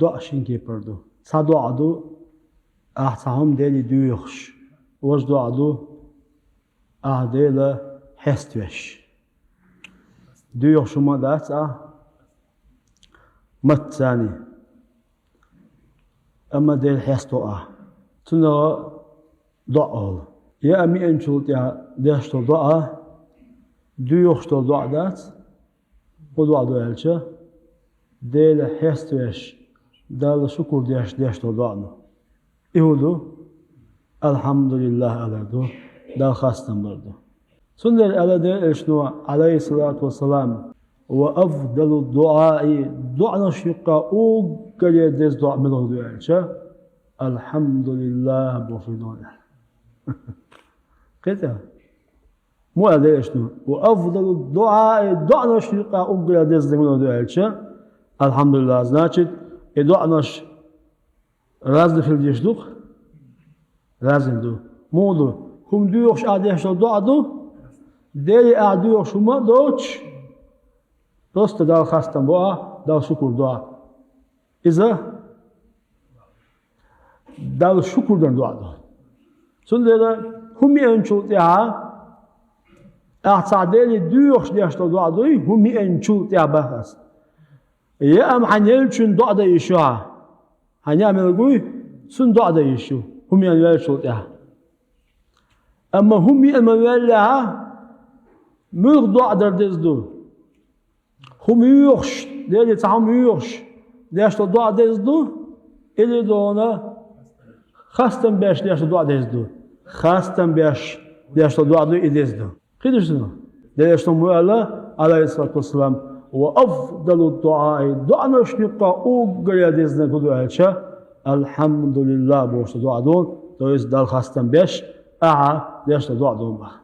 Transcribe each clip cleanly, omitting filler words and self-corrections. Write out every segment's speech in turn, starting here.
دعشين كيبردو صادو عدو أحسهم ديلي ديوخش وجدو عدو أهديلا حستوش ديوخش ما دات متساني أما ديل حستو تنا دعال يا أمي أنشلت يا ديشتو دعا ديوخشتو دعا دات ودعا دوالشا ديل حستوش دال شكر ديشتو دعنا إهودو الحمد لله على دو دال خاستن بردو سنر على ديل شنو عليه الصلاة والسلام وأفضل الدعاء دعنا شقا أوغل يدز دعا منه دوالشا الحمد لله بوفيدونا كده مو هذا شنو وأفضل الدعاء دعنا شقا أوغل يدز منه دوالشا الحمد لله значит دعناش رازد في الجشدوق رازن دو مودو هم ديوخش عاديش دعدو ديلي عاديوخش ما دوتش دوست دال خاستن بوا دال شكر دعاء إذا دال شكر دن دعدو سندلا هم ينشوت يا أعتاديلي ديوخش ديش دعدو هم ينشوت يا بحث يا أم حنيلشون دعدا يشوع حنيعمل قوي سن دعدا يشو هم ينشوت يا أما هم ينمولا مر دعدا دزدو هم يوخش ديلي تعم يوخش ديش دعدا دزدو إلي دونا خاستن باش ديش دعدا دزدو خاستن باش ديش دعدا يدزدو كده شنو ديش مولا عليه الصلاة والسلام وأفضل الدعاء دعنا شنقا أوغل يدزنا كدوالشا الحمد لله بوش دعا دون تويس دال خاستن باش ديش دعا دون بخ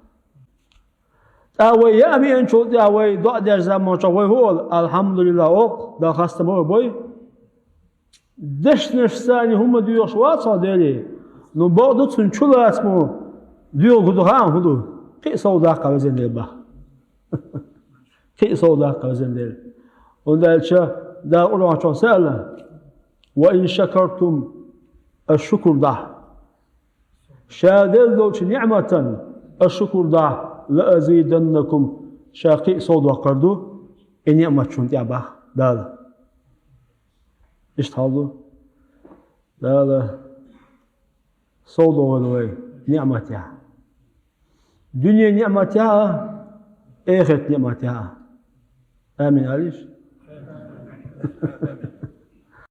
أوي يا أمي أنشو أوي دعا ديش زمان شوي هو الحمد لله أوق دال خاستن بوي دش نفساني هم ديوش واصا ديلي نو بعضو تنشولا اسمو ديو كدوهان هدو كي صودا قوزين بخ كي صودا قوزين ديل وندالشا دا أولو عشان سألا وإن شكرتم الشكر ده شادل دوش نعمة الشكر ده لأزيدنكم شاقي صودا قردو إن نعمة شنت يعبا دالا إيش تحضو دالا صودا ولوي نعمتها دنيا نعمتها آخرة نعمتها آمين عليش